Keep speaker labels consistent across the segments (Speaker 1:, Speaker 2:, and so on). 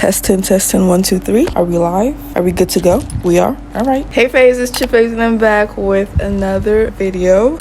Speaker 1: Testing 1 2 3. Are we live? Are we good to go? We are. All right. Hey Favs, it's chidfavs and I'm back with another video.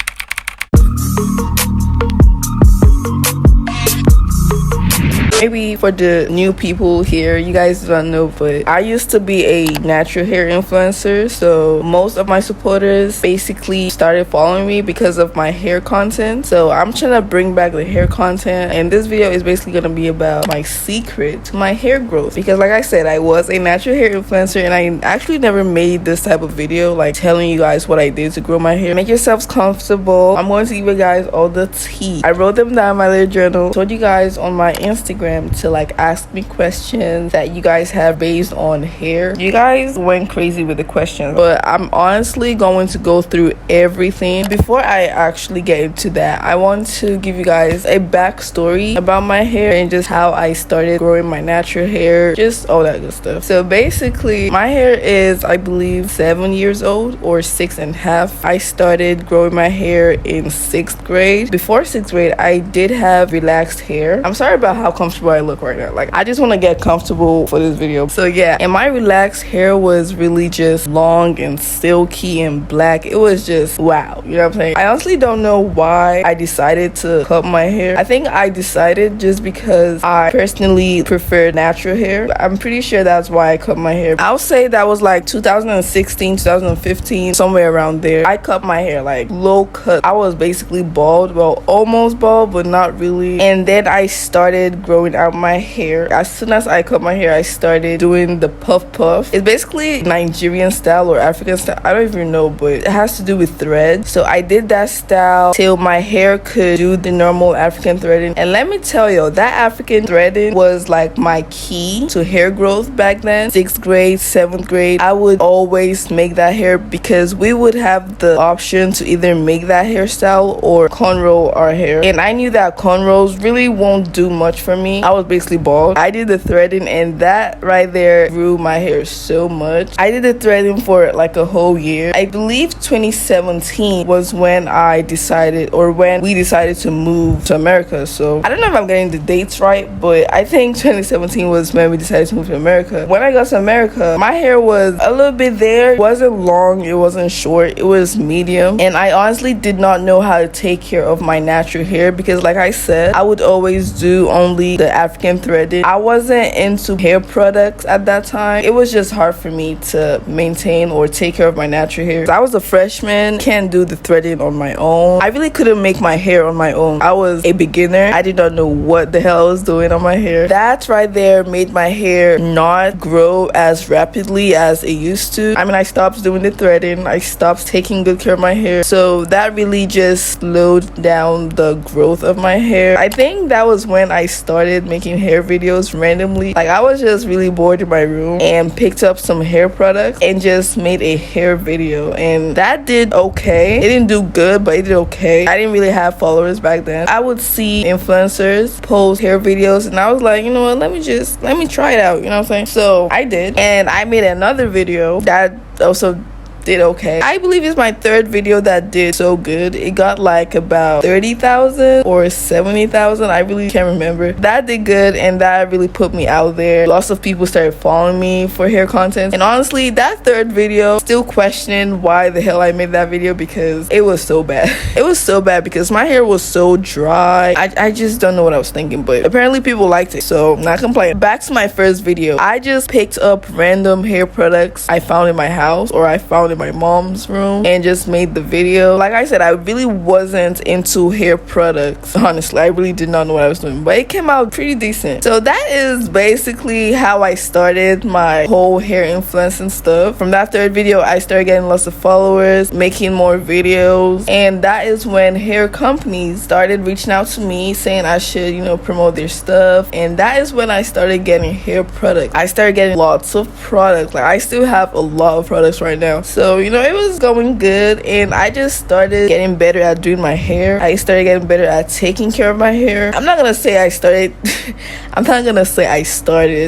Speaker 1: Maybe for the new people here, you guys don't know, but I used to be a natural hair influencer. So most of my supporters basically started following me because of my hair content. So I'm trying to bring back the hair content, and this video is basically going to be about my secret to my hair growth. Because like I said, I was a natural hair influencer and I actually never made this type of video, like telling you guys what I did to grow my hair. Make yourselves comfortable. I'm going to give you guys all the tea. I wrote them down in my little journal. Told you guys on my Instagram to like ask me questions that you guys have based on hair. You guys went crazy with the questions, but I'm honestly going to go through everything. Before I actually get into that, I want to give you guys a backstory about my hair and just how I started growing my natural hair, just all that good stuff. So basically my hair is, I believe, 7 years old or 6.5. I started growing my hair in 6th grade. Before 6th grade, I did have relaxed hair. I'm sorry about how comfortable I look right now. Like, I just want to get comfortable for this video. So yeah, and my relaxed hair was really just long and silky and black. It was just wow, you know what I'm saying? I honestly don't know why I decided to cut my hair. I think I decided just because I personally prefer natural hair. I'm pretty sure that's why I cut my hair. I'll say that was like 2016, 2015, somewhere around there. I cut my hair like low cut. I was basically bald, well, almost bald, but not really. And then I started growing out my hair. As soon as I cut my hair, I started doing the puff. It's basically Nigerian style or African style. I don't even know, but it has to do with thread. So I did that style till my hair could do the normal African threading. And let me tell you, that African threading was like my key to hair growth back then. 6th grade, 7th grade, I would always make that hair because we would have the option to either make that hairstyle or cornrow our hair. And I knew that cornrows really won't do much for me. I was basically bald. I did the threading, and that right there grew my hair so much. I did the threading for like a whole year. I believe 2017 was when I decided, or when we decided to move to America. So I don't know if I'm getting the dates right, but I think 2017 was when we decided to move to America. When I got to America, my hair was a little bit there. It wasn't long, it wasn't short, it was medium. And I honestly did not know how to take care of my natural hair because like I said, I would always do only the African threading. I wasn't into hair products at that time. It was just hard for me to maintain or take care of my natural hair. I was a freshman, can't do the threading on my own. I really couldn't make my hair on my own. I was a beginner. I did not know what the hell I was doing on my hair. That right there made my hair not grow as rapidly as it used to. I mean, I stopped doing the threading. I stopped taking good care of my hair. So that really just slowed down the growth of my hair. I think that was when I started making hair videos randomly. Like, I was just really bored in my room and picked up some hair products and just made a hair video, and that did okay. It didn't do good, but it did okay. I didn't really have followers back then. I would see influencers post hair videos and I was like, you know what, let me try it out, you know what I'm saying? So I did, and I made another video that also did okay. I believe it's my 3rd video that did so good. It got like about 30,000 or 70,000. I really can't remember. That did good, and that really put me out there. Lots of people started following me for hair content, and honestly, that 3rd video, still questioning why the hell I made that video because it was so bad. It was so bad because my hair was so dry. I just don't know what I was thinking, but apparently people liked it, so not complaining. Back to my first video. I just picked up random hair products I found in my house, or I found in my mom's room, and just made the video. Like I said, I really wasn't into hair products. Honestly, I really did not know what I was doing, but it came out pretty decent. So that is basically how I started my whole hair influencing stuff. From that 3rd video, I started getting lots of followers, making more videos, and that is when hair companies started reaching out to me saying I should, you know, promote their stuff. And that is when I started getting hair products. I started getting lots of products. Like, I still have a lot of products right now. So So you know, it was going good, and I just started getting better at doing my hair. I started getting better at taking care of my hair. I'm not gonna say I started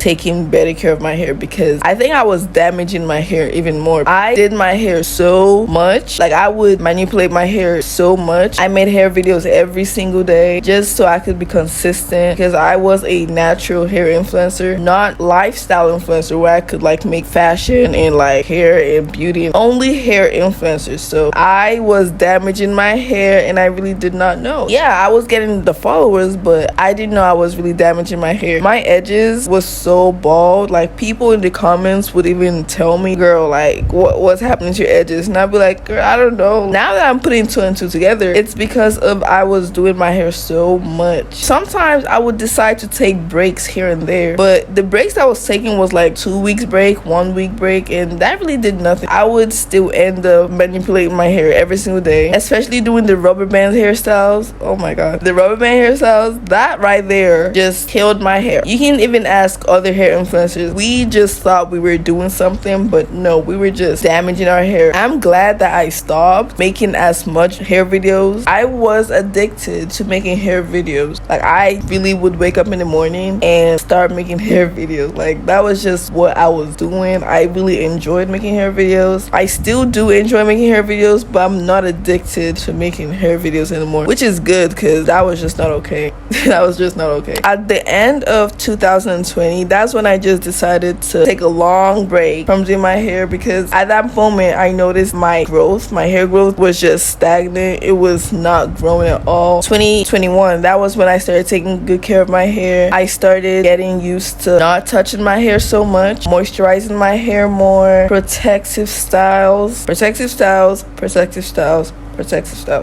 Speaker 1: taking better care of my hair, because I think I was damaging my hair even more. I did my hair so much, like I would manipulate my hair so much. I made hair videos every single day just so I could be consistent, because I was a natural hair influencer, not lifestyle influencer where I could like make fashion and like hair and beauty, only hair influencers. So I was damaging my hair and I really did not know. Yeah, I was getting the followers, but I didn't know I was really damaging my hair. My edges was so bald, like people in the comments would even tell me, girl, like what's happening to your edges? And I'd be like, girl, I don't know. Now that I'm putting two and two together, it's because of I was doing my hair so much. Sometimes I would decide to take breaks here and there, but the breaks I was taking was like 2 weeks break, 1 week break, and that really did nothing. I would still end up manipulating my hair every single day, especially doing the rubber band hairstyles. Oh my god, the rubber band hairstyles, that right there just killed my hair. You can even ask other hair influencers. We just thought we were doing something, but no, we were just damaging our hair. I'm glad that I stopped making as much hair videos. I was addicted to making hair videos. Like I really would wake up in the morning and start making hair videos. Like that was just what I was doing. I really enjoyed making hair videos. I still do enjoy making hair videos, but I'm not addicted to making hair videos anymore, which is good, because that was just not okay. That was just not okay. At the end of 2020, that's when I just decided to take a long break from doing my hair, because at that moment I noticed my hair growth was just stagnant. It was not growing at all. 2021, that was when I started taking good care of my hair. I started getting used to not touching my hair so much, moisturizing my hair more, protective styles,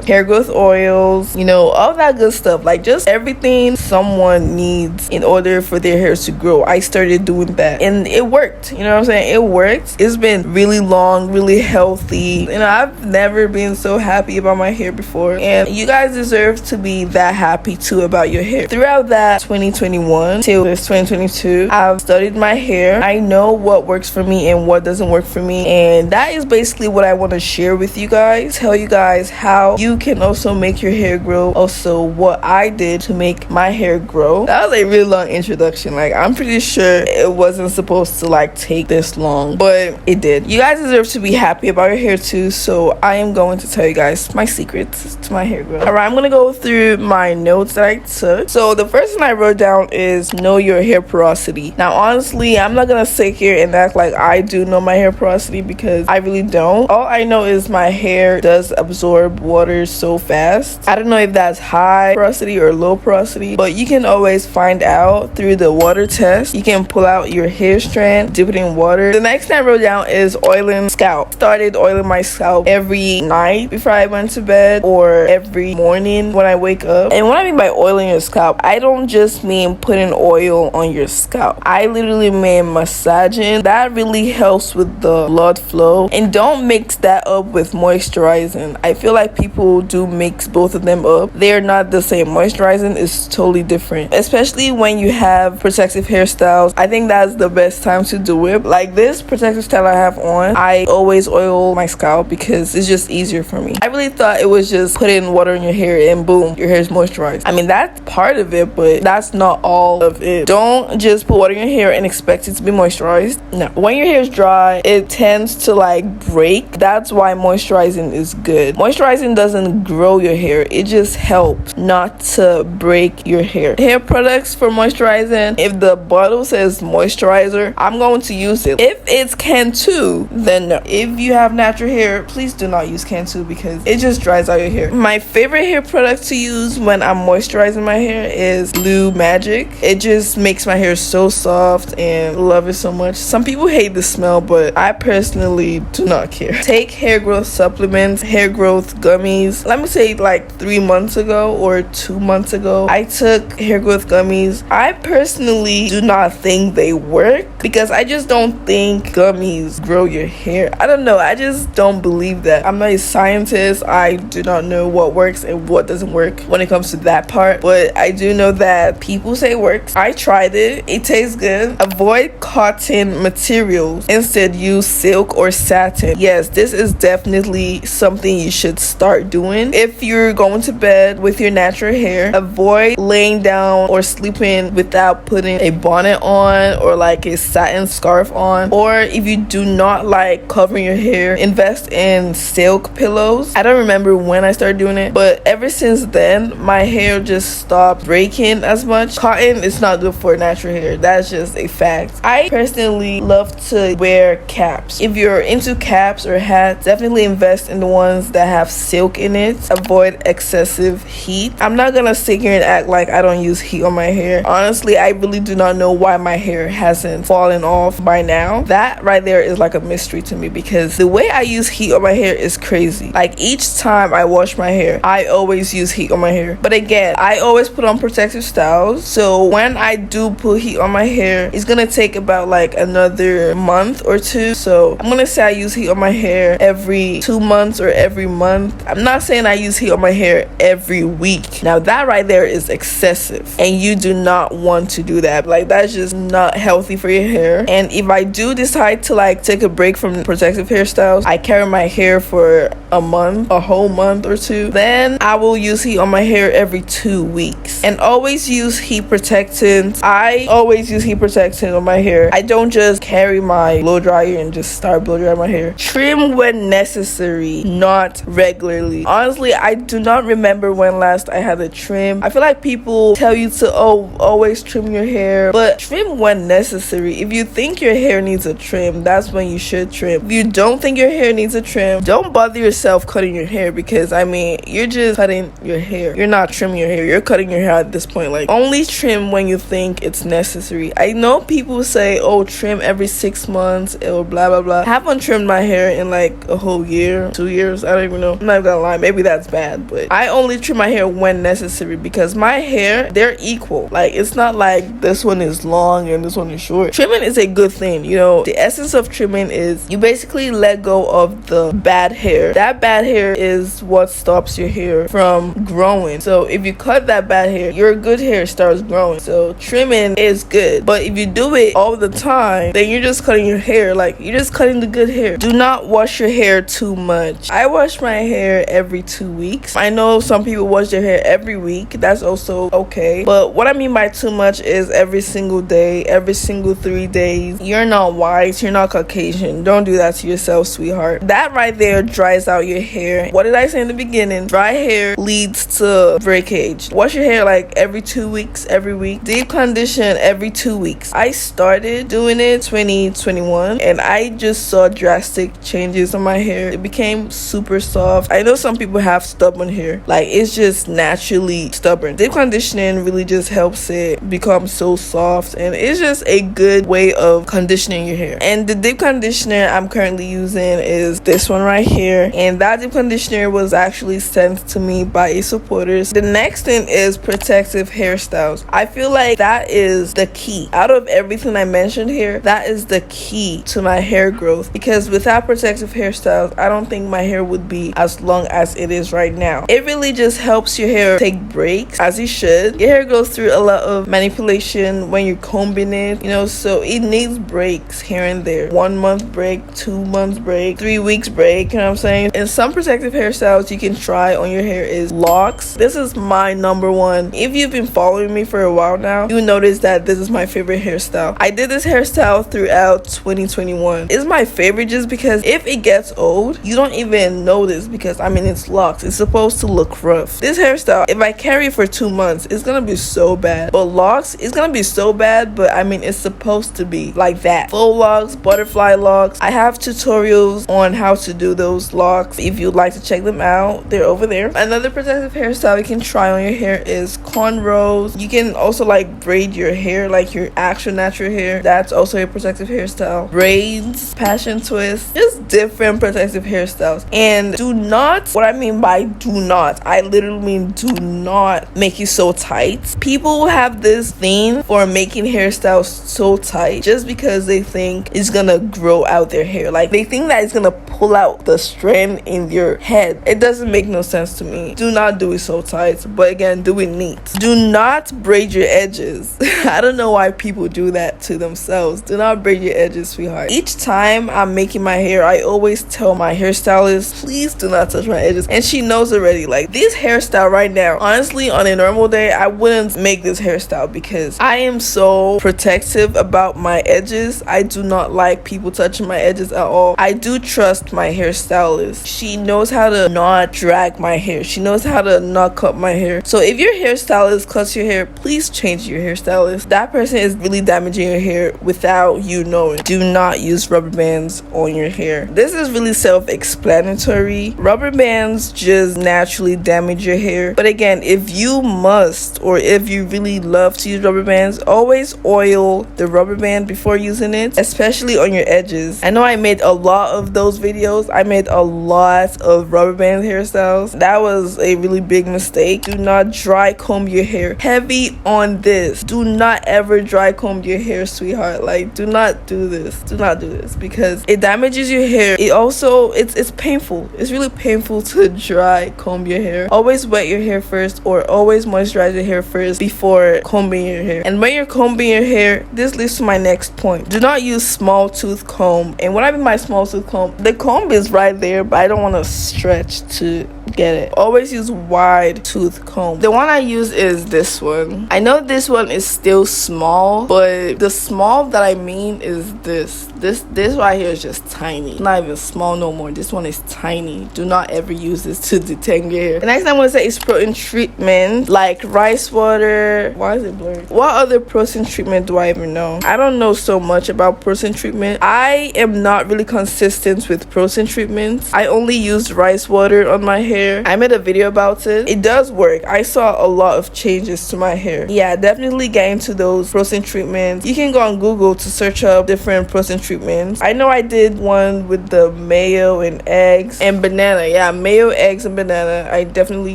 Speaker 1: hair growth oils, you know, all that good stuff, like just everything someone needs in order for their hairs to grow. I started doing that and it worked. You know what I'm saying? It worked. It's been really long, really healthy. You know, I've never been so happy about my hair before, and you guys deserve to be that happy too about your hair. Throughout that 2021 till this 2022, I've studied my hair. I know what works for me and what doesn't work for me, and that is basically what I want to share with you guys. Tell you guys how you can also make your hair grow, also what I did to make my hair grow. That was a really long introduction. Like I'm pretty sure it wasn't supposed to like take this long, but it did. You guys deserve to be happy about your hair too, so I am going to tell you guys my secrets to my hair growth. Alright, I'm gonna go through my notes that I took. So the first thing I wrote down is know your hair porosity. Now honestly, I'm not gonna sit here and act like I do know my hair porosity, because I really don't. All I know is my hair does absorb water so fast. I don't know if that's high porosity or low porosity, but you can always find out through the water test. You can pull out your hair strand, dip it in water. The next thing I wrote down is oiling scalp. Started oiling my scalp every night before I went to bed, or every morning when I wake up. And what I mean by oiling your scalp, I don't just mean putting oil on your scalp. I literally mean massaging. That really helps with the blood flow. And don't mix that up with moisturizing. I feel like people do mix both of them up. They're not the same. Moisturizing is totally different, especially when you have protective hairstyles. I think that's the best time to do it. Like this protective style I have on, I always oil my scalp because it's just easier for me. I really thought it was just putting water in your hair and boom, your hair is moisturized. I mean, that's part of it, but that's not all of it. Don't just put water in your hair and expect it to be moisturized. No. When your hair is dry, it tends to like break. That's why moisturizing is good. Moisturizing doesn't grow your hair, it just helps not to break your hair. Hair products for moisturizing, if the bottle says moisturizer, I'm going to use it. If it's Can2, then no. If you have natural hair, please do not use Can2 because it just dries out your hair. My favorite hair product to use when I'm moisturizing my hair is Blue Magic. It just makes my hair so soft and love it so much. Some people hate the smell, but I personally do not care. Take hair growth supplements, hair growth growth gummies. Let me say like 3 months ago or 2 months ago, I took hair growth gummies. I personally do not think they work because I just don't think gummies grow your hair. I don't know, I just don't believe that. I'm not a scientist. I do not know what works and what doesn't work when it comes to that part, but I do know that people say it works. I tried it tastes good. Avoid cotton materials, instead use silk or satin. Yes, this is definitely something you should start doing. If you're going to bed with your natural hair, avoid laying down or sleeping without putting a bonnet on or like a satin scarf on. Or if you do not like covering your hair, invest in silk pillows. I don't remember when I started doing it, but ever since then my hair just stopped breaking as much. Cotton is not good for natural hair. That's just a fact. I personally love to wear caps. If you're into caps or hats, definitely invest in the ones that have silk in it. Avoid excessive heat. I'm not gonna sit here and act like I don't use heat on my hair. Honestly, I really do not know why my hair hasn't fallen off by now. That right there is like a mystery to me because the way I use heat on my hair is crazy. Like each time I wash my hair, I always use heat on my hair. But again, I always put on protective styles. So when I do put heat on my hair, it's gonna take about like another month or two. So I'm gonna say I use heat on my hair every 2 months or every month. I'm not saying I use heat on my hair every week. Now that right there is excessive and you do not want to do that. Like that's just not healthy for your hair. And if I do decide to like take a break from protective hairstyles, I carry my hair for a month, a whole month or two, then I will use heat on my hair every 2 weeks. And always use heat protectant. I always use heat protectant on my hair. I don't just carry my blow dryer and just start blow drying my hair. Trim when necessary, not regularly. Honestly, I do not remember when last I had a trim. I feel like people tell you to always trim your hair, but trim when necessary. If you think your hair needs a trim, that's when you should trim. If you don't think your hair needs a trim, don't bother yourself cutting your hair because I mean you're just cutting your hair. You're not trimming your hair, you're cutting your hair at this point. Like only trim when you think it's necessary. I know people say, oh, trim every 6 months or blah blah blah. I haven't trimmed my hair in like a whole year, 2 years, I don't even know. I'm not gonna lie, maybe that's bad, but I only trim my hair when necessary because my hair, they're equal. Like it's not like this one is long and this one is short. Trimming is a good thing, you know. The essence of trimming is you basically let go of the bad hair. That bad hair is what stops your hair from growing. So if you cut that bad hair, your good hair starts growing. So trimming is good, but if you do it all the time, then you're just cutting your hair. Like you're just cutting the good hair. Do not wash your hair too much. I wash my hair every 2 weeks. I know some people wash their hair every week. That's also okay, but what I mean by too much is every single day, every single 3 days. You're not white, you're not Caucasian. Don't do that to yourself, sweetheart. That right there dries out your hair. What did I say in the beginning? Dry hair leads to breakage. Wash your hair like every 2 weeks, every week. Deep condition every 2 weeks. I started doing it 2021 and I just saw drastic changes on my hair. It became super soft. I know some people have stubborn hair, like it's just naturally stubborn. Deep conditioning really just helps it become so soft, and it's just a good way of conditioning your hair. And the deep conditioner I'm currently using is this one right here, and that deep conditioner was actually sent to me by a supporter. The next thing is protective hairstyles. I feel like that is the key out of everything I mentioned here. That is the key to my hair growth, because without protective hairstyles, I don't think my hair would be as long as it is right now. It really just helps your hair take breaks as it should. Your hair goes through a lot of manipulation when you're combing it, you know, so it needs breaks here and there. 1 month break, 2 months break, 3 weeks break, you know what I'm saying? And some protective hairstyles you can try on your hair is locks. This is my number one. If you've been following me for a while now, you notice that this is my favorite hairstyle. I did this hairstyle throughout 2021. It's my favorite just because if it gets old, you don't even notice because I mean it's locks. It's supposed to look rough. This hairstyle, if I carry it for 2 months, it's gonna be so bad. But locks, it's gonna be so bad, but I mean it's supposed to be like that. Full locks, butterfly locks. I have tutorials on how to do those locks. If you'd like to check them out, they're over there. Another protective hairstyle you can try on your hair is cornrows. You can also like braid your hair like your actual natural hair. That's also a protective hairstyle. Braids, passion twists, just different protective hairstyles. And do not, what I mean by do not, I literally mean do not make it so tight. People have this thing for making hairstyles so tight just because they think it's gonna grow out their hair. Like, they think that it's gonna pull out the strand in your head. It doesn't make no sense to me. Do not do it so tight, but again, do it neat. Do not braid your edges. I don't know why people do that to themselves. Do not braid your edges, sweetheart. Each time I'm making my hair, I always tell my hairstylist, please do not touch my edges, and she knows already. Like, this hairstyle right now, honestly, on a normal day, I wouldn't make this hairstyle because I am so protective about my edges. I do not like people touching my edges at all. I do trust my hairstylist. She knows how to not drag my hair. She knows how to not cut my hair. So if your hairstylist cuts your hair, please change your hairstylist. That person is really damaging your hair without you knowing. Do not use rubber bands on your hair. This is really self-explanatory. Rubber bands just naturally damage your hair. But again, if you must, or if you really love to use rubber bands, always oil the rubber band before using it, especially on your edges. I know I made a lot of those videos. I made a lot of rubber band hairstyles. That was a really big mistake. Do not dry comb your hair. Heavy on this. Do not ever dry comb your hair, sweetheart. Like, do not do this. Do not do this because it damages your hair. It also, it's painful. It's really painful to dry comb your hair. Always wet your hair first, or always moisturize your hair first before combing your hair. And when you're combing your hair, this leads to my next point. Do not use small tooth comb. And what I mean by small tooth comb, the comb is right there, but I don't want to stretch to get it. Always use wide tooth comb. The one I use is this one. I know this one is still small, but the small that I mean is this right here is just tiny. It's not even small no more. This one is tiny. Do not ever use this to detangle your hair. The next thing I'm going to say is protein treatment, like rice water. Why is it blurred? What other protein treatment do I even know? I don't know so much about protein treatment. I am not really consistent with protein treatments. I only used rice water on my hair. I made a video about it. It does work. I saw a lot of changes to my hair. Yeah, definitely get into those protein treatments. You can go on Google to search up different protein treatments. I know I did one with the mayo and eggs and banana. Yeah, mayo, eggs, and banana. I definitely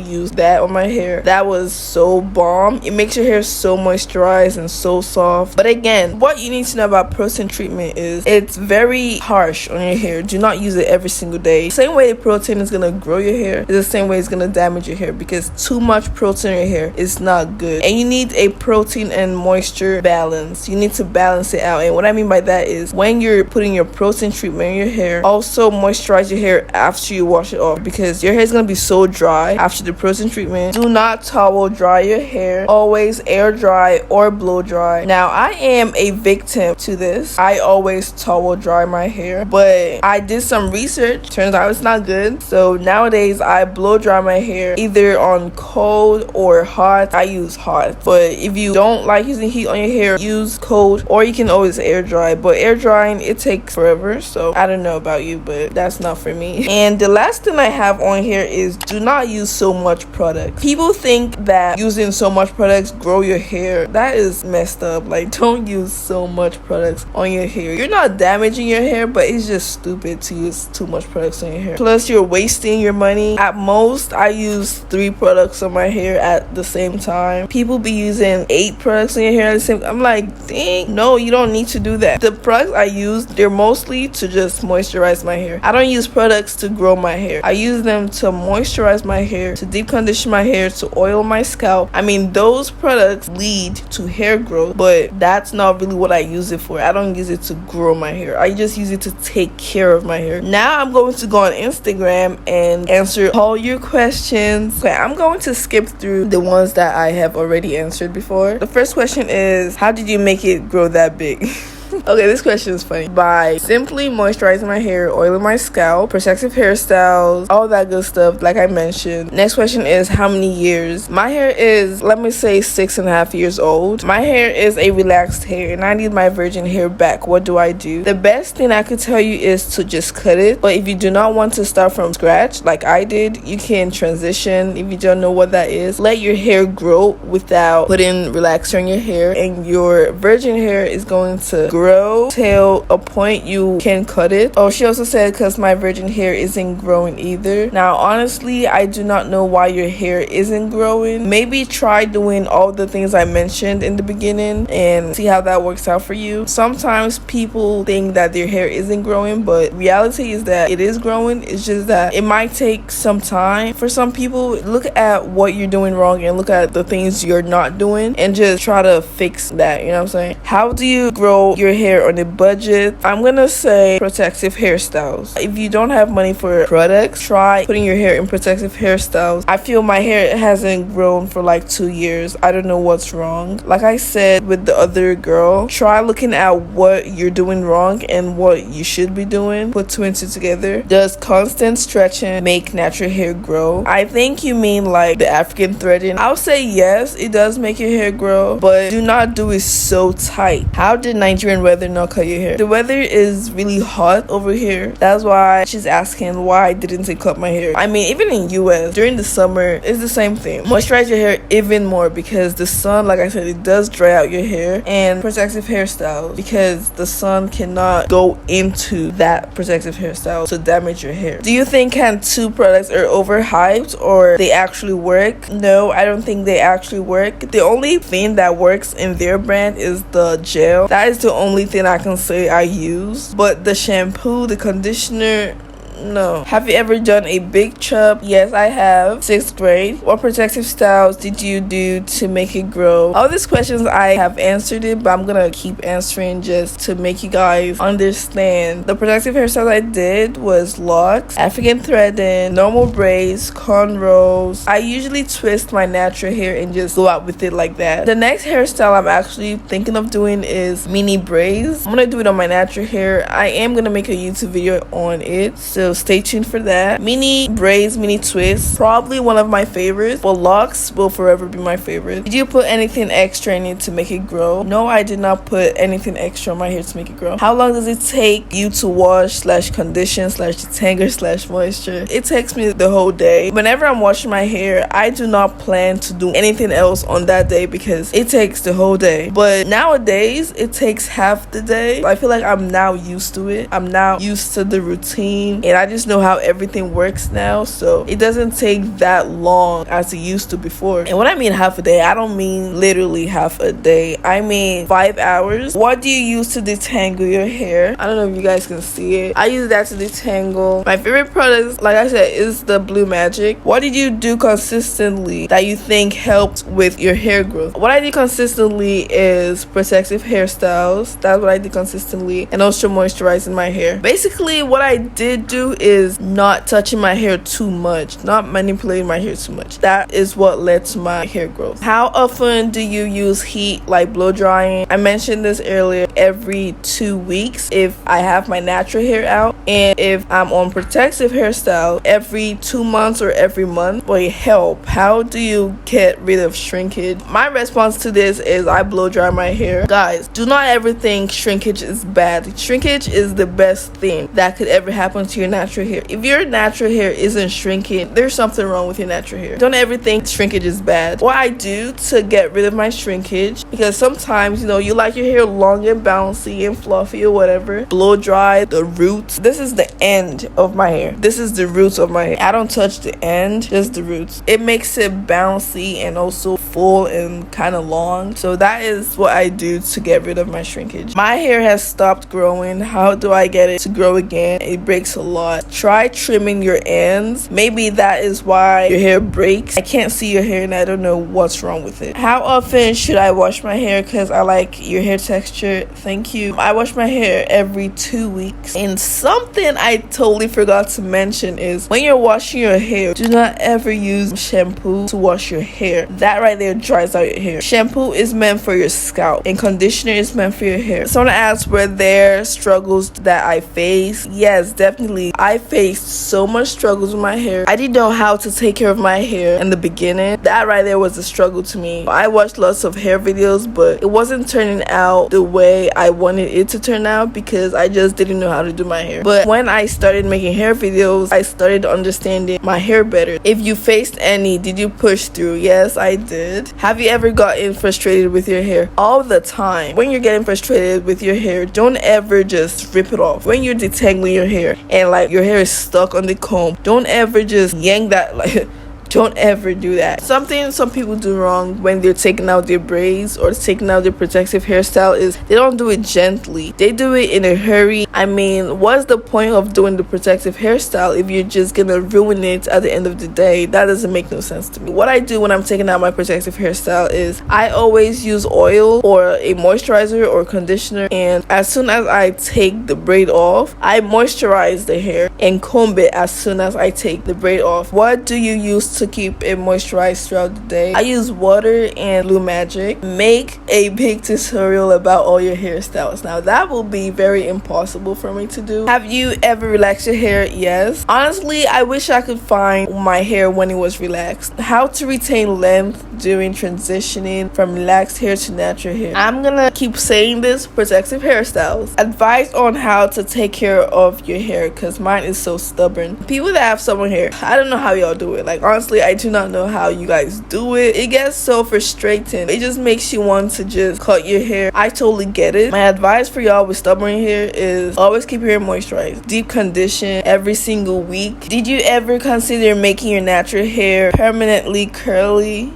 Speaker 1: used that on my hair. That was so bomb. It makes your hair so moisturized and so soft. But again, what you need to know about protein treatment is it's very harsh on your hair. Do not use it every single day. Same way protein is gonna grow your hair, is the same way it's gonna damage your hair, because too much protein in your hair is not good. And you need a protein and moisture balance. You need to balance it out. And what I mean by that is when you're putting your protein treatment in your hair, also moisturize your hair after you wash it off, because your hair is gonna be so dry after the protein treatment. Do not towel dry your hair. Always air dry or blow dry. Now, I am a victim to this. I always towel dry my hair, but I did some research. Turns out it's not good. So nowadays I blow dry my hair either on cold or hot. I use hot, but if you don't like using heat on your hair, use cold, or you can always air dry. But air drying, it takes forever, so I don't know about you, but that's not for me. And the last thing I have on here is do not use so much product. People think that using so much products grow your hair. That is messed up. Like, don't use so much products on your hair. You're not damaging your hair, but it's just stupid to use too much products on your hair. Plus, you're wasting your money. At most, I use 3 products on my hair at the same time. People be using 8 products on your hair at the same time. I'm like, dang, no, you don't need to do that. The products I use, they're mostly to just moisturize my hair. I don't use products to grow my hair. I use them to moisturize my hair, to deep condition my hair, to oil my scalp. I mean, those products lead to hair growth, but that's not really what I use it for. I don't use it to grow my hair. I just use it to take care of my hair. Now I'm going to go on Instagram and answer all your questions. Okay, I'm going to skip through the ones that I have already answered before. The first question is, how did you make it grow that big? Okay, this question is funny. By simply moisturizing my hair, oiling my scalp, protective hairstyles, all that good stuff like I mentioned. Next question is, how many years? My hair is, let me say, 6.5 years old. My hair is a relaxed hair and I need my virgin hair back. What do I do? The best thing I could tell you is to just cut it. But if you do not want to start from scratch like I did, you can transition. If you don't know what that is, let your hair grow without putting relaxer in your hair, and your virgin hair is going to grow grow till a point you can cut it. Oh, she also said because my virgin hair isn't growing either. Now honestly, I do not know why your hair isn't growing. Maybe try doing all the things I mentioned in the beginning and see how that works out for you. Sometimes people think that their hair isn't growing, but reality is that it is growing. It's just that it might take some time. For some people, look at what you're doing wrong and look at the things you're not doing and just try to fix that. You know what I'm saying? How do you grow your hair on a budget? I'm gonna say protective hairstyles. If you don't have money for products, try putting your hair in protective hairstyles. I feel my hair hasn't grown for like 2 years. I don't know what's wrong. Like I said with the other girl, try looking at what you're doing wrong and what you should be doing. Put two and two together. Does constant stretching make natural hair grow? I think you mean like the African threading. I'll say yes, it does make your hair grow, but do not do it so tight. How did Nigerian weather not cut your hair? The weather is really hot over here. That's why she's asking why didn't it cut my hair. I mean, even in US during the summer, it's the same thing. Moisturize your hair even more because the sun, like I said, it does dry out your hair. And protective hairstyles because the sun cannot go into that protective hairstyle to damage your hair. Do you think Cantu products are overhyped or they actually work? No, I don't think they actually work. The only thing that works in their brand is the gel. That is the only thing I can say I use. But the shampoo, the conditioner, no. Have you ever done a big chub? Yes, I have. 6th grade. What protective styles did you do to make it grow? All these questions I have answered it, but I'm gonna keep answering just to make you guys understand. The protective hairstyles I did was locks, African threading, normal braids, cornrows. I usually twist my natural hair and just go out with it like that. The next hairstyle I'm actually thinking of doing is mini braids. I'm gonna do it on my natural hair. I am gonna make a YouTube video on it, so stay tuned for that. Mini braids, mini twists, probably one of my favorites, but locks will forever be my favorite. Did you put anything extra in it to make it grow? No, I did not put anything extra on my hair to make it grow. How long does it take you to wash / condition / detangle / moisture? It takes me the whole day. Whenever I'm washing my hair, I do not plan to do anything else on that day because it takes the whole day. But nowadays, it takes half the day. I feel like I'm now used to it. I'm now used to the routine and I just know how everything works now, so it doesn't take that long as it used to before. And when I mean half a day, I don't mean literally half a day. I mean 5 hours. What do you use to detangle your hair? I don't know if you guys can see it. I use that to detangle. My favorite product, like I said, is the Blue Magic. What did you do consistently that you think helped with your hair growth? What I did consistently is protective hairstyles. That's what I did consistently, and also moisturizing my hair. Basically, what I did do is not touching my hair too much, not manipulating my hair too much. That is what led to my hair growth. How often do you use heat, like blow drying? I mentioned this earlier. Every 2 weeks if I have my natural hair out, and if I'm on protective hairstyle, every 2 months or every month. Wait, help. How do you get rid of shrinkage? My response to this is I blow dry my hair. Guys, do not ever think shrinkage is bad. Shrinkage is the best thing that could ever happen to your natural hair. If your natural hair isn't shrinking, there's something wrong with your natural hair. Don't ever think shrinkage is bad. What I do to get rid of my shrinkage, because sometimes, you know, you like your hair long and bouncy and fluffy or whatever, blow dry the roots. This is the end of my hair. This is the roots of my hair. I don't touch the end, just the roots. It makes it bouncy and also full and kind of long. So that is what I do to get rid of my shrinkage. My hair has stopped growing. How do I get it to grow again? It breaks a lot. Try trimming your ends. Maybe that is why your hair breaks. I can't see your hair and I don't know what's wrong with it. How often should I wash my hair? Because I like your hair texture. Thank you. I wash my hair every 2 weeks. And something I totally forgot to mention is when you're washing your hair, do not ever use shampoo to wash your hair. That right there dries out your hair. Shampoo is meant for your scalp and conditioner is meant for your hair. Someone asked, were there struggles that I faced? Yes, definitely. I faced so much struggles with my hair. I didn't know how to take care of my hair in the beginning. That right there was a struggle to me. I watched lots of hair videos, but it wasn't turning out the way I wanted it to turn out because I just didn't know how to do my hair. But when I started making hair videos, I started understanding my hair better. If you faced any, did you push through? Yes, I did. Have you ever gotten frustrated with your hair? All the time. When you're getting frustrated with your hair, don't ever just rip it off. When you're detangling your hair and like your hair is stuck on the comb, don't ever just yank that like don't ever do that. Something some people do wrong when they're taking out their braids or taking out their protective hairstyle is they don't do it gently. They do it in a hurry. I mean, what's the point of doing the protective hairstyle if you're just gonna ruin it at the end of the day? That doesn't make no sense to me. What I do when I'm taking out my protective hairstyle is I always use oil or a moisturizer or conditioner, and as soon as I take the braid off, I moisturize the hair and comb it as soon as I take the braid off. What do you use to keep it moisturized throughout the day? I use water and Blue Magic. Make a big tutorial about all your hairstyles. Now that will be very impossible for me to do. Have you ever relaxed your hair? Yes. Honestly, I wish I could find my hair when it was relaxed. How to retain length during transitioning from relaxed hair to natural hair. I'm gonna keep saying this: protective hairstyles. Advice on how to take care of your hair, because mine is so stubborn. People that have stubborn hair, I don't know how y'all do it. Like, honestly, I do not know how you guys do it. It gets so frustrating. It just makes you want to just cut your hair. I totally get it. My advice for y'all with stubborn hair is always keep your hair moisturized. Deep condition every single week. Did you ever consider making your natural hair permanently curly?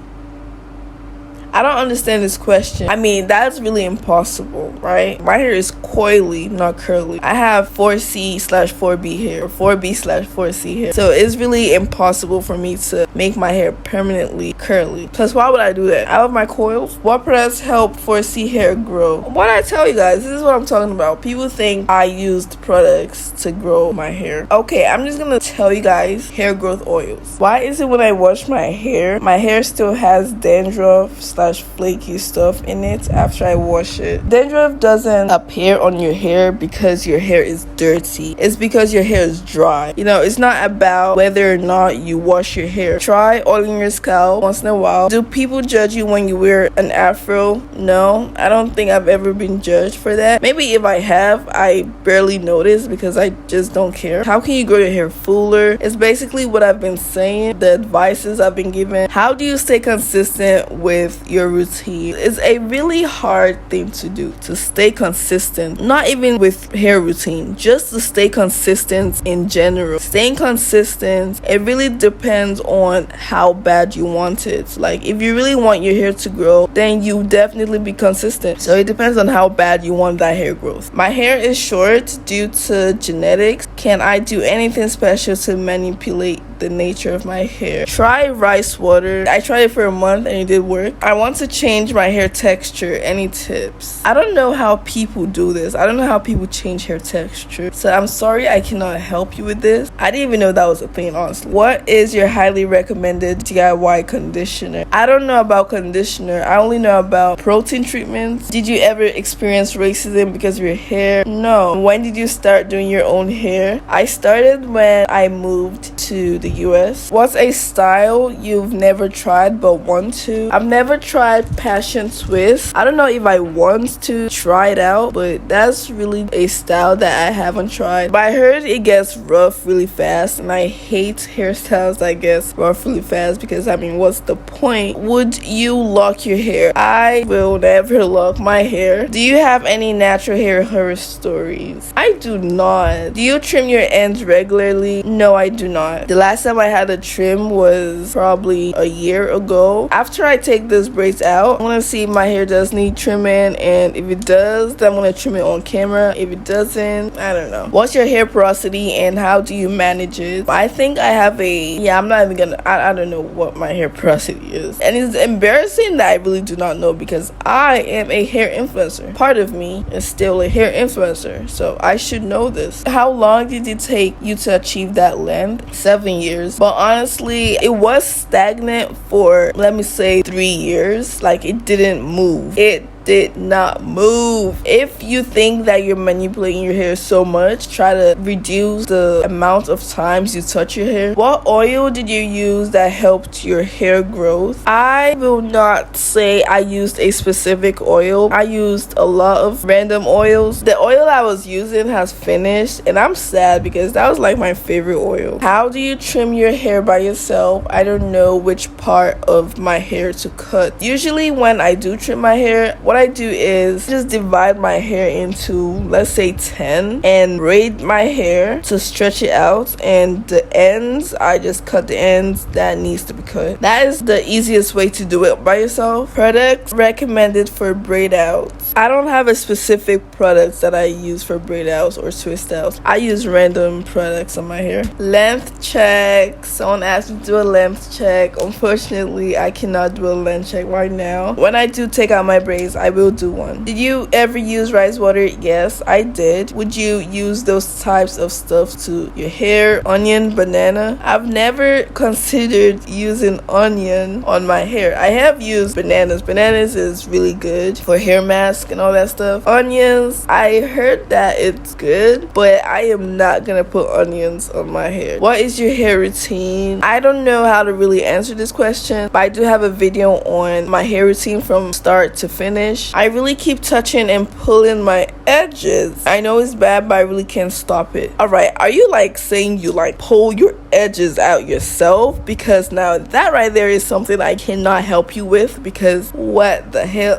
Speaker 1: I don't understand this question. I mean, that's really impossible, right? My hair is coily, not curly. I have 4C/4B hair, or 4B/4C hair. So it's really impossible for me to make my hair permanently curly. Plus, why would I do that? I have my coils. What products help 4C hair grow? What I tell you guys, this is what I'm talking about. People think I used products to grow my hair. Okay, I'm just gonna tell you guys hair growth oils. Why is it when I wash my hair still has dandruff/flaky stuff in it after I wash it? Dandruff doesn't appear on your hair because your hair is dirty. It's because your hair is dry. You know, it's not about whether or not you wash your hair. Try oiling your scalp once in a while. Do people judge you when you wear an afro? No, I don't think I've ever been judged for that. Maybe if I have, I barely notice because I just don't care. How can you grow your hair fuller? It's basically what I've been saying, the advices I've been given. How do you stay consistent with your routine? It's a really hard thing to do, to stay consistent. Not even with hair routine, just to stay consistent in general. Staying consistent, it really depends on how bad you want it. Like, if you really want your hair to grow, then you definitely be consistent. So it depends on how bad you want that hair growth. My hair is short due to genetics. Can I do anything special to manipulate the nature of my hair? Try rice water. I tried it for a month and it did work. I want to change my hair texture. Any tips? I don't know how people do this. I don't know how people change hair texture. So I'm sorry I cannot help you with this. I didn't even know that was a thing, honestly. What is your highly recommended DIY conditioner? I don't know about conditioner. I only know about protein treatments. Did you ever experience racism because of your hair? No. When did you start doing your own hair? I started when I moved to the US. What's a style you've never tried but want to? I've never tried passion twist. I don't know if I want to try it out, but that's really a style that I haven't tried. But I heard it gets rough really fast, and I hate hairstyles that gets rough really fast because, I mean, what's the point? Would you lock your hair? I will never lock my hair. Do you have any natural hair horror stories? I do not. Do you trim your ends regularly? No, I do not. The last time I had a trim was probably a year ago. After I take this braids out, I want to see if my hair does need trimming, and if it does, then I'm going to trim it on camera. If it doesn't, I don't know. What's your hair porosity and how do you manage it? I think I have I'm not even gonna, I don't know what my hair porosity is, and it's embarrassing that I really do not know because I am a hair influencer. Part of me is still a hair influencer, so I should know this. How long did it take you to achieve that length? 7 years. But honestly, it was stagnant for, let me say, 3 years. Like, it didn't move. It did not move. If you think that you're manipulating your hair so much, try to reduce the amount of times you touch your hair. What oil did you use that helped your hair growth? I will not say I used a specific oil. I used a lot of random oils. The oil I was using has finished, and I'm sad because that was like my favorite oil. How do you trim your hair by yourself? I don't know which part of my hair to cut. Usually when I do trim my hair, what I do is just divide my hair into, let's say, 10 and braid my hair to stretch it out, and the ends, I just cut the ends that needs to be cut. That is the easiest way to do it by yourself. Products recommended for braid outs. I don't have a specific products that I use for braid outs or twist outs. I use random products on my hair. Length check. Someone asked me to do a length check. Unfortunately, I cannot do a length check right now. When I do take out my braids, I will do one. Did you ever use rice water? Yes, I did. Would you use those types of stuff to your hair? Onion, banana? I've never considered using onion on my hair. I have used bananas. Bananas is really good for hair mask and all that stuff. Onions, I heard that it's good, but I am not gonna put onions on my hair. What is your hair routine? I don't know how to really answer this question, but I do have a video on my hair routine from start to finish. I really keep touching and pulling my edges. I know it's bad, but I really can't stop it. Alright, are you like saying you like pull your edges out yourself? Because now that right there is something I cannot help you with, because what the hell?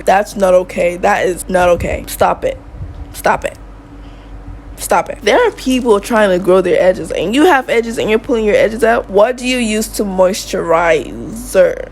Speaker 1: That's not okay. That is not okay. Stop it. Stop it. Stop it. There are people trying to grow their edges, and you have edges and you're pulling your edges out. What do you use to moisturizer?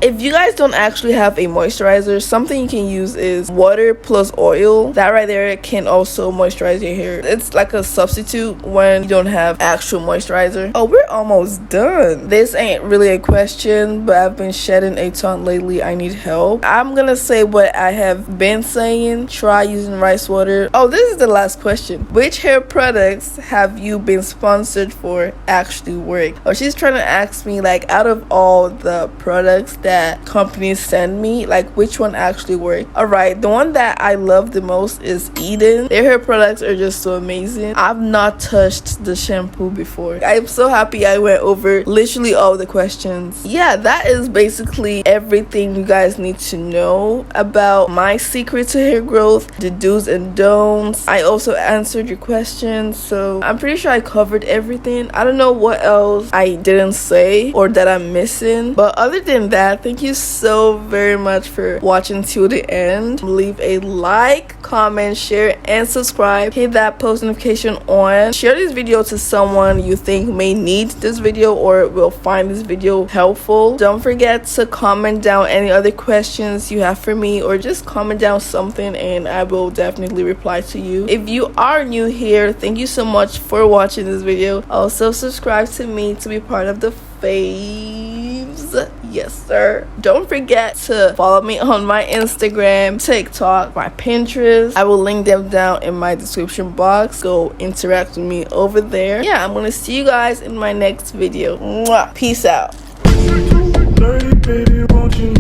Speaker 1: If you guys don't actually have a moisturizer, something you can use is water plus oil. That right there can also moisturize your hair. It's like a substitute when you don't have actual moisturizer. Oh, we're almost done. This ain't really a question, but I've been shedding a ton lately. I need help. I'm gonna say what I have been saying. Try using rice water. Oh, this is the last question. Which hair products have you been sponsored for actually work? Oh, she's trying to ask me, like, out of all the products that companies send me, like, which one actually work. All right, the one that I love the most is Eden. Their hair products are just so amazing. I've not touched the shampoo before. I'm so happy I went over literally all the questions. Yeah, that is basically everything you guys need to know about my secret to hair growth, the do's and don'ts. I also answered your questions, so I'm pretty sure I covered everything. I don't know what else I didn't say or that I'm missing, but other than that, thank you so very much for watching till the end. Leave a like, comment, share, and subscribe. Hit that post notification on. Share this video to someone you think may need this video or will find this video helpful. Don't forget to comment down any other questions you have for me, or just comment down something and I will definitely reply to you. If you are new here, thank you so much for watching this video. Also, subscribe to me to be part of the Favs. Yes, sir. Don't forget to follow me on my Instagram, TikTok, my Pinterest. I will link them down in my description box. Go interact with me over there. Yeah, I'm gonna see you guys in my next video. Mwah. Peace out. Baby, won't you